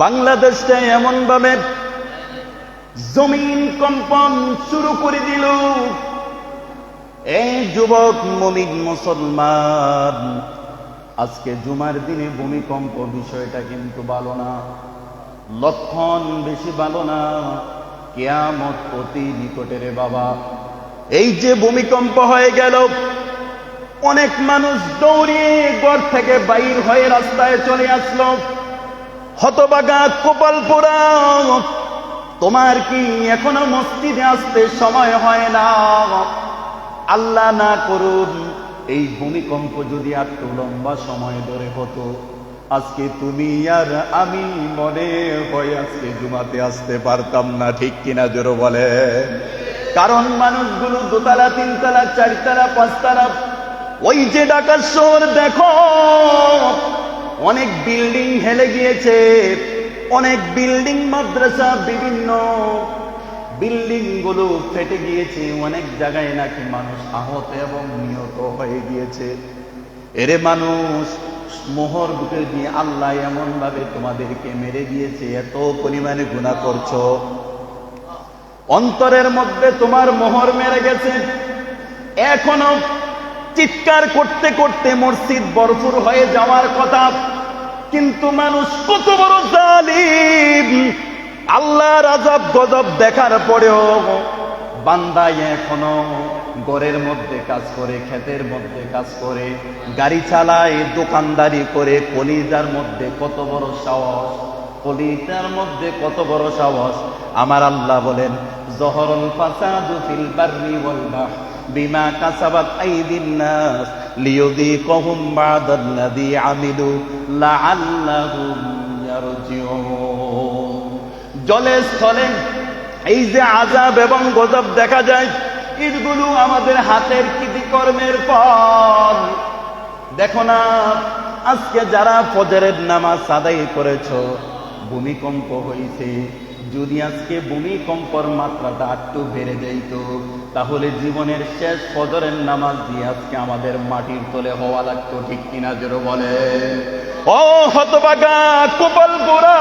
বাংলাদেশটা এমন ভাবে জমিন কম্পন শুরু করে দিল। এই যুবক মুমিন মুসলমান, আজকে জুমার দিনে ভূমিকম্প বিষয়টা কিন্তু ভালো না, লক্ষণ বেশি ভালো না, কিয়ামত অতি নিকটে রে বাবা। এই যে ভূমিকম্প হয়ে গেল, অনেক মানুষ দৌড়িয়ে ঘর থেকে বাইর হয়ে রাস্তায় চলে আসলো। হতবাগা কপাল পোড়া, তোমার কি এখনো মসজিদে আসতে সময় হয় না? আল্লাহ না করুন এই ভূমিকম্প যদি একটু লম্বা সময় ধরে হতো, আজকে তুমি আর আমি মনে হয় আজকে জুমাতে আসতে পারতাম না। ঠিক কিনা জোরে বলে? কারণ মানুষগুলো দোতলা, তিনতলা, চারতলা, পাঁচতলা, ওই যে ঢাকা শহর দেখো, অনেক বিল্ডিং হেলে গিয়েছে, অনেক বিল্ডিং, মাদ্রাসা, বিভিন্ন বিল্ডিং গুলো ফেটে গিয়েছে, অনেক জায়গায় নাকি মানুষ আহত এবং নিহত হয়ে গিয়েছে। এরে মানুষ, মোহর বুকে দিয়ে আল্লাহ এমন ভাবে তোমাদেরকে মেরে দিয়েছে, এত পরিমাণে গুনাহ করছো, অন্তরের মধ্যে তোমার মোহর মেরে গেছে। এখনো চিৎকার করতে করতে মসজিদ ভরপুর হয়ে যাওয়ার কথা, কিন্তু মানুষ কত বড় জালিম! আল্লাহর আযাব গজব দেখার পরেও বান্দা এখনো ঘরের মধ্যে কাজ করে, ক্ষেতের মধ্যে কাজ করে, গাড়ি চালায়, দোকানদারি করে। কলিজার মধ্যে কত বড় সাহস, কলিজার মধ্যে কত বড় সাহস! আমার আল্লাহ বলেন, যহরুল ফাসাদু ফিল বাররি ওয়াল বাহর বিমা কাসাবাত আইদিন নাস লিয়ুযীকাহুম বা'দাল্লাযী আমিলু লাআল্লাহুম ইয়ারজিউন। জলে স্থলে এই যে আযাব এবং গজব দেখা যায়, এগুলো আমাদের হাতের কৃতকর্মের ফল। দেখো না, আজকে যারা ফজরের নামাজ আদায় করেছো, ভূমিকম্প হয়েছে, যদি আজকে ভূমিকম্পর মাত্রাটা একটু বেড়ে যাইত, তাহলে জীবনের শেষ ফজরের নামাজ দিয়ে আজকে আমাদের মাটির তলে হওয়া লাগতো। ঠিক কিনা জোরে বলে? ও হতভাগা কপাল পোড়া,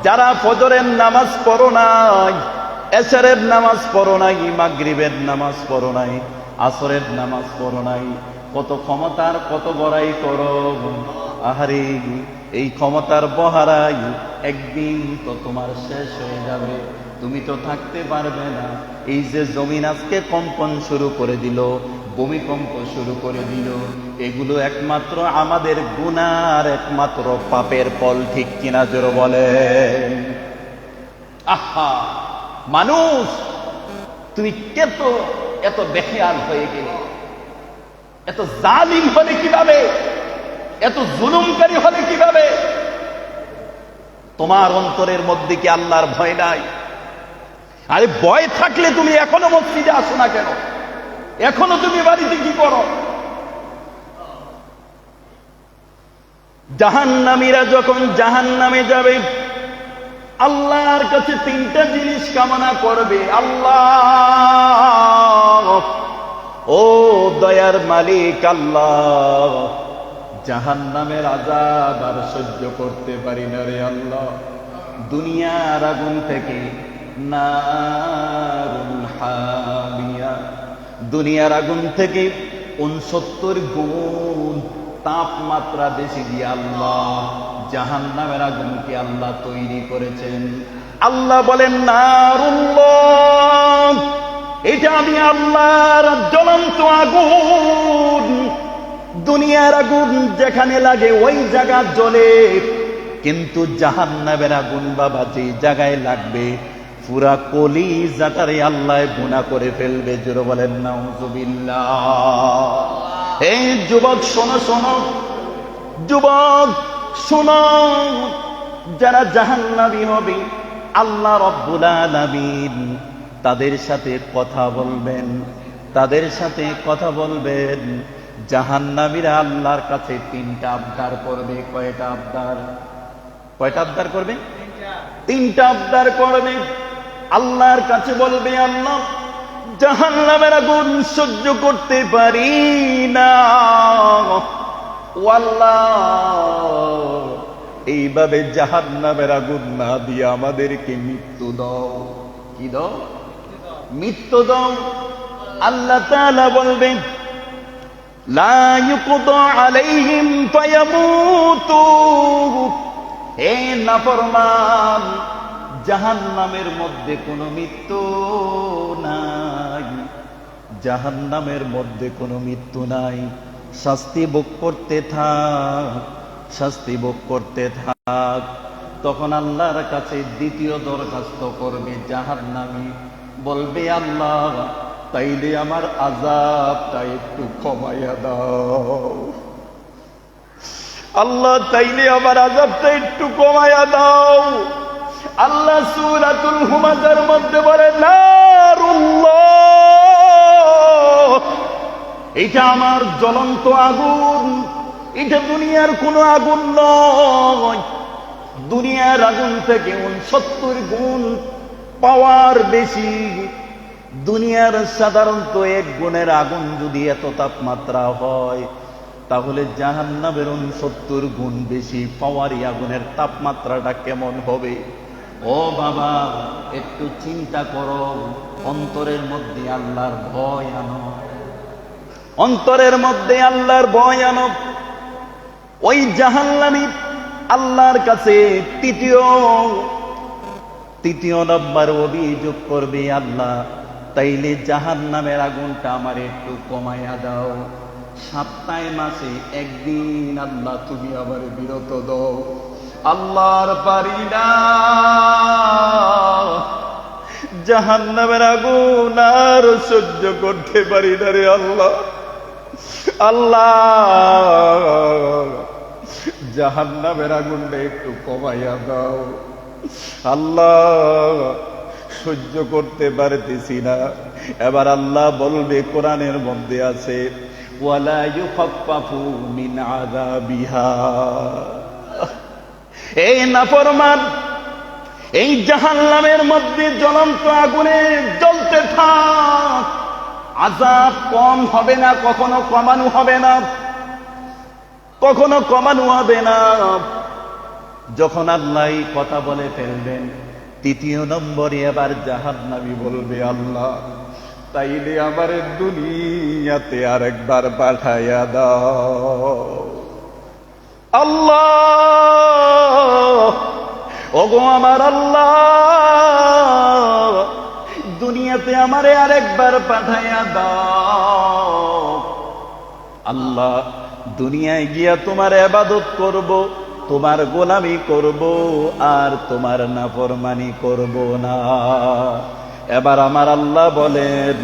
যারা ফজরের নামাজ পড়ো নাই, এশারের নামাজ পড়ো নাই, মাগরিবের নামাজ পড়ো নাই, আসরের নামাজ পড়ো নাই, কত ক্ষমতার কত বড়াই করো। আহারে, এই ক্ষমতার বহারাই একদিন তো তোমার শেষ হয়ে যাবে, তুমি তো থাকতে পারবে না। এই যে জমিন আজকে কম্পন শুরু করে দিল, ভূমিকম্প শুরু করে দিল, এগুলো একমাত্র আমাদের গুনার, একমাত্র পাপের ফল। ঠিক কিনা জোরে বলে? আহা মানুষ, তুমি এত বেখেয়াল হয়ে গেলে, এত জালিম হলে কিভাবে, এত জুলুমকারী হলে কিভাবে? তোমার অন্তরের মধ্যে কি আল্লাহর ভয় নাই? আরে ভয় থাকলে তুমি এখনো মসজিদে আসো না কেন? এখনো তুমি বাড়িতে কি করো? জাহান্নামীরা যখন জাহান্নামে যাবে, আল্লাহর কাছে তিনটা জিনিস কামনা করবে। আল্লাহ, ও দয়ার মালিক আল্লাহ, জাহান্নামের আযাব আর সহ্য করতে পারি না রে আল্লাহ। দুনিয়ার আগুন থেকে নারুল হামিয়া, দুনিয়ার আগুন থেকে 69 গুণ তাপমাত্রা বেশি দিয়ে আল্লাহ জাহান্নামের আগুনকে আল্লাহ তৈরি করেছেন। আল্লাহ বলেন, নারুল্লাহ, এটা আমি আল্লাহর জ্বলন্ত আগুন। দুনিয়ার আগুন যেখানে লাগে ওই জায়গা জ্বলে, কিন্তু জাহান্নামের আগুন বাবা যে জায়গায় লাগবে, পুরা কলিজাটারে আল্লাহ গুনাহ করে ফেলবে। জোরে বলেন নাউযুবিল্লাহ। এই যুবক শোনো, শোনো যুবক শোনো, যারা জাহান্নামী হবে আল্লাহ রাব্বুল আলামিন তাদের সাথে কথা বলবেন, তাদের সাথে কথা বলবেন। জাহান্নামীরা আল্লাহর কাছে 3টা আবদার করবে। কয়টা আবদার? কয়টা আবদার করবে? 3টা আবদার করবে। আল্লাহর কাছে বলবে, আল্লাহ জাহান্নামের আগুন সহ্য করতে পারি না, ও আল্লাহ এইভাবে জাহান্নামের আগুন না দিয়ে আমাদেরকে মৃত্যু দাও। কি দাও? মৃত্যু দাও। আল্লাহ তাআলা বলবেন লা ইউকদা আলাইহিম ফায়ামুতু। হে নাফরমান, জাহান্নামের মধ্যে কোনো মৃত্যু নাই, জাহান্নামের মধ্যে কোনো মৃত্যু নাই। শাস্তি ভোগ করতে থাক, শাস্তি ভোগ করতে থাক। তখন আল্লাহর কাছে দ্বিতীয় দরখাস্ত করবে জাহান্নামী, বলবে আল্লাহ তাইলে আমার আযাবটা একটু কমাইয়া দাও, আল্লাহ তাইলে আমার আযাবটা একটু কমাইয়া দাও। আল্লাহ সূরাতুল হুমাযার মধ্যে বলে নারুল্লাহ, এটা আমার জ্বলন্ত আগুন, এটা দুনিয়ার কোনো আগুন নয়। দুনিয়ার আগুন থেকে 69 গুণ পাওয়ার বেশি। দুনিয়ার সাধারণত 1 গুণের আগুন যদি এত তাপমাত্রা হয়, তাহলে জাহান্নামের 69 গুণ বেশি পাওয়ারই আগুনের তাপমাত্রাটা কেমন হবে? ও বাবা, একটু চিন্তা করো, অন্তরের মধ্যে আল্লাহর ভয় আনো, অন্তরের মধ্যে আল্লাহর ভয় আনো। ওই জাহান্নামী আল্লাহর কাছে তৃতীয় নম্বর অভিযোগ করবে, আল্লাহ তাইলে জাহান্নামের আগুনটা আমার একটু কমাইয়া দাও। 7 মাসে একদিন আল্লাহ তুমি আবার বিরত দাও। আল্লাহর পারি না, জাহান্নামের আগুন আর সহ্য করতে পারি না রে আল্লাহ। আল্লাহ জাহান্নামের আগুনটা একটু কমাইয়া দাও। আল্লাহ সহ্য করতে পারতেছি না। এবার আল্লাহ বলবে, কোরআনের মধ্যে আছে ওয়ালা ইউখাফফাফু মিন আযাবিহা। এই নাফরমান, এই জাহান্নামের মধ্যে জ্বলন্ত আগুনে জ্বলতে থাক, আযাব কম হবে না, কখনো কমানো হবে না, কখনো কমানো হবে না। যখন আল্লাহ এই কথা বলে ফেলবেন, 3 নম্বরে এবার জাহান্নামী বলবে, আল্লাহ তাইলে আমার দুনিয়াতে আরেকবার পাঠাইয়া দাও। আল্লাহ, ওগো আমার আল্লাহ, দুনিয়াতে আমারে আরেকবার পাঠাইয়া দাও। আল্লাহ দুনিয়ায় গিয়া তোমার ইবাদত করব, তোমার গোলামি করব, আর তোমার নাফরমানি করব না। এবার আমার আল্লাহ বলেন,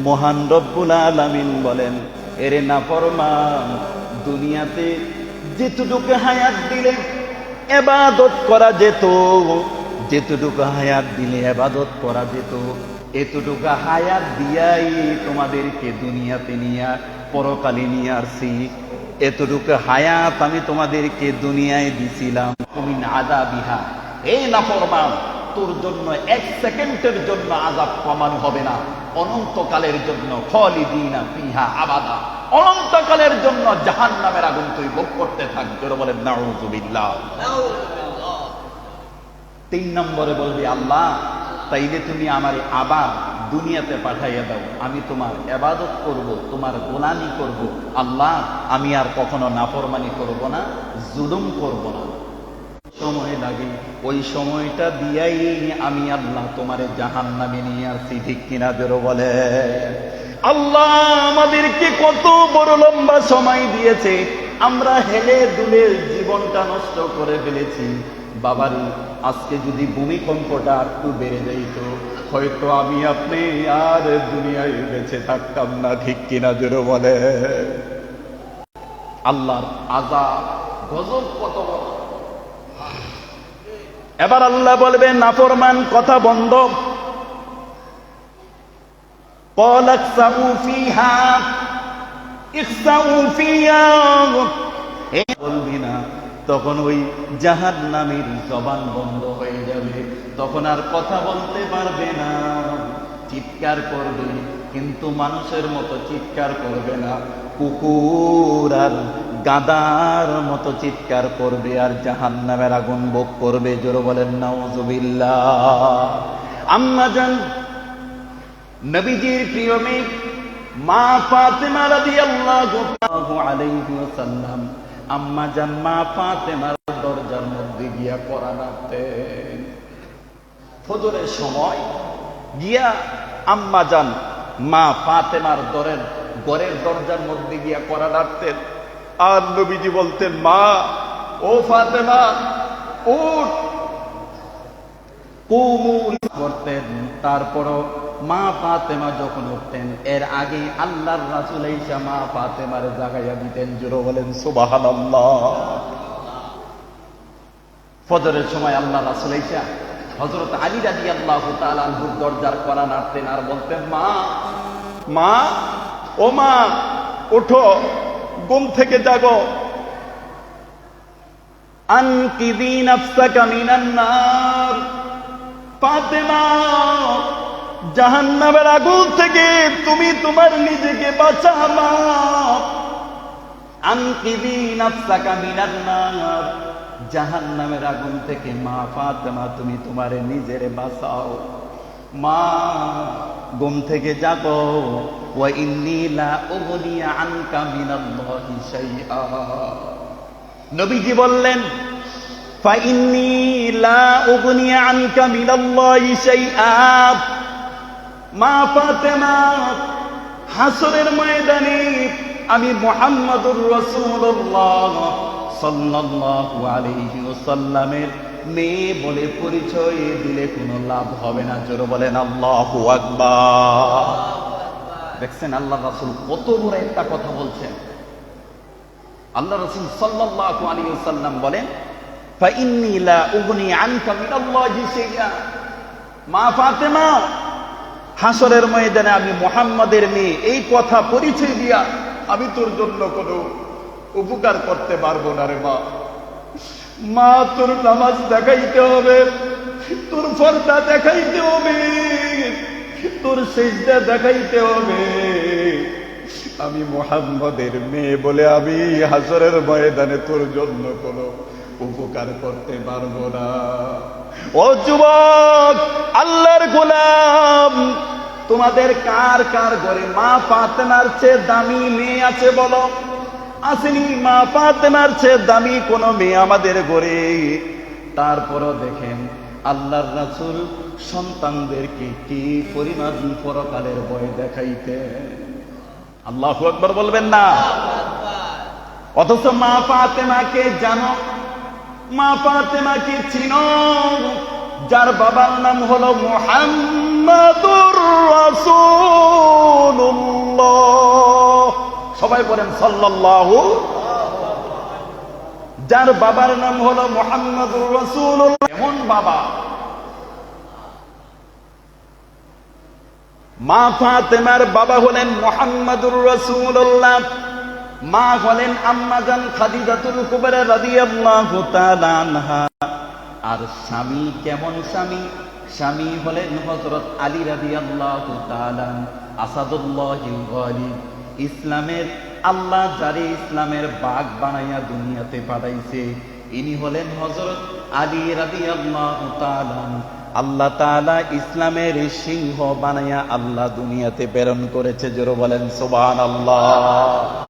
মহান রব্বুল আলামিন বলেন, এরে নাফরমান, দুনিয়াতে যেটুকু হায়াত দিলে ইবাদত করা যেত, যেটুকু হায়াত দিলে ইবাদত করা যেত, এতটুকু হায়াত দিয়াই তোমাদেরকে দুনিয়াতে নিয়ে পরকালে নিয়ে আসছি। এতটুকু হায়াত আমি তোমাদেরকে দুনিয়ায় দিছিলাম। মিন আযাবিহা, এই নাফরমান, তোর জন্য 1 সেকেন্ডের জন্য আযাব কমানো হবে না, অনন্তকালের জন্য খালিদিনা ফিহা আবাদা, অনন্তকালের জন্য জাহান্নামের আগুন তুই ভোগ করতে থাক। জোরে বলেন নাউযুবিল্লাহ। 3 নম্বরে বলবি, আল্লাহ তাইলে তুমি আমারে আবার দুনিয়াতে পাঠাইয়া দাও, আমি তোমার ইবাদত করব, তোমার গোলামি করব। আল্লাহ আমি আর কখনো নাফরমানি করব না, জুলুম করব না। সময় লাগে, ওই সময়টা দিয়াই আমি আল্লাহ তোমারে জাহান্নামে নিয়ে আসছি। ঠিক কিনা জোরে বলে? আল্লাহ আমাদেরকে কত বড় লম্বা সময় দিয়েছে, আমরা হেলে দুলে জীবনটা নষ্ট করে ফেলেছি। বাবারি, আজকে যদি ভূমিকম্পটা একটু বেড়ে যাইত, হয়তো আমি আপনি আর দুনিয়ায় বেঁচে থাকতাম না। ঠিক কিনা জোরে বলে? আল্লাহর আযাব গজব কত বড়। এবার আল্লাহ বলবেন, নাফরমান কথা বন্ধ, ক্বালা ইখসাউ ফিহা, ইখসাউ ফিহা, বলবি না। তখন ওই জাহান্নামীর জবান বন্ধ হয়ে যাবে, তখন আর কথা বলতে পারবে না, চিৎকার করবে, কিন্তু মানুষের মতো চিৎকার করবে না, কুকুর আর গাদার মতো চিৎকার করবে আর জাহান্নামের আগুন ভোগ করবে। জোরে বলেন নাউযুবিল্লাহ। আম্মা জান নবীজির প্রিয় মেয়ে মা ফাতেমা রাদিয়াল্লাহু আলাইহি ওয়াসাল্লাম আম্মা জান মা ফাতেমার দরজার মধ্যে গিয়া কোরআন পড়তেন। ফজরের সময় গিয়া আম্মা জান মা ফাতেমার ঘরের দরজার মধ্যে গিয়া কোরআন পড়তেন। আর নবীজি বলতেন, মা ও ফাতেমা উঠ, কুমুল করতেন। তারপরও মা ফাতেমা যখন উঠতেন এর আগে আল্লাহর রাসূল এসে মা ফাতেমার জাগাইয়া দিতেন। জোরে বলেন সুবহানাল্লাহ। ফজরের সময় আল্লাহ রাসূল এসে হযরত আলী রাদিয়াল্লাহু তাআলা আনহুর দরজার কোরআন পড়তেন আর বলতেন, মা মা ও মা ওঠো, ঘুম থেকে জাগো। আনকিযি নাফসাকা মিনান নার, ফাতেমা জাহান্নামের আগুন থেকে তুমি তোমার নিজেকে বাঁচাও। মা আনকিযি নাফসাকা মিনান নার, জাহান্নামের আগুন থেকে মা ফাতেমা তুমি তোমারে নিজেরে বাঁচাও। মা ঘুম থেকে জাগো। ওয়া ইন্নী লা উগনি আনকা মিনাল্লাহি শাইআ, নবীজি বললেন ফা ইন্নী লা উগনি আনকা মিনাল্লাহি শাইআ। মা ফাতেমা হাসরের ময়দানে আমি মুহাম্মদুর রাসূলুল্লাহ সাল্লাল্লাহু আলাইহি ওয়াসাল্লামের মেয়ে বলে পরিচয় দিলে কোনো লাভ হবে না। জোরে বলেন আল্লাহু আকবার। দেখছেন আল্লাহ রাসূল কত বড় একটা কথা বলছেন। আল্লাহ রাসূল সাল্লাল্লাহু আলাইহি ওয়াসাল্লাম বলেন, ফা ইন্নী লা উগনি আনকা মিনাল্লাহি শাইআ। মা ফাতেমা হাসরের ময়দানে আমি মুহাম্মাদের মেয়ে এই কথা পরিচয় দিয়া আমি তোর জন্য কোনো উপকার করতে পারবো না রে মা। মা তোর নামাজ দেখাইতে হবে, তোর পর্দা দেখাইতে হবে, তোর সিজদা দেখাইতে হবে। আমি মুহাম্মাদের মেয়ে বলে আমি হাসরের ময়দানে তোর জন্য কোনো উপকার করতে পারবো না। ও যুবক, আল্লাহর গোলাম, তোমাদের কার কার ঘরে মা ফাতেমার চেয়ে দামি মেয়ে আছে বলো? আসেনি? মা ফাতেমার চেয়ে দামি কোন মেয়ে আমাদের ঘরে? তারপরও দেখেন আল্লাহর রাসূল সন্তানদেরকে কি পরিমাণ পরকালের ভয় দেখাইতেন। আল্লাহু আকবার বলবেন না? অথচ মা ফাতেমাকে জানো, মা ফাতেমাকে চিনো, যার বাবার নাম হলো মুহাম্মাদুর রাসূলুল্লাহ। সবাই বলেন সাল্লাল্লাহু। যার বাবার নাম হলো মুহাম্মাদুর রাসূলুল্লাহ। এমন বাবা, মা ফাতেমার বাবা হলেন মুহাম্মাদুর রাসূলুল্লাহ, মা হলেন আম্মা জান খাদিজাতুল কুবরা রাদিয়াল্লাহু তাআলা আনহা। আর স্বামী কেমন স্বামী? স্বামী হলেন হযরত আলী রাদিয়াল্লাহু তাআলা আসাদুল্লাহিল গালিব। ইসলামের আল্লাহ যারে ইসলামের বাগ বানাইয়া দুনিয়াতে পাঠাইছে ইনি হলেন হযরত আলী রাদিয়াল্লাহু তাআলা। আল্লাহ তাআলা ইসলামের সিংহ বানাইয়া আল্লাহ দুনিয়াতে প্রেরণ করেছে। জোরে বলেন সুবহানাল্লাহ।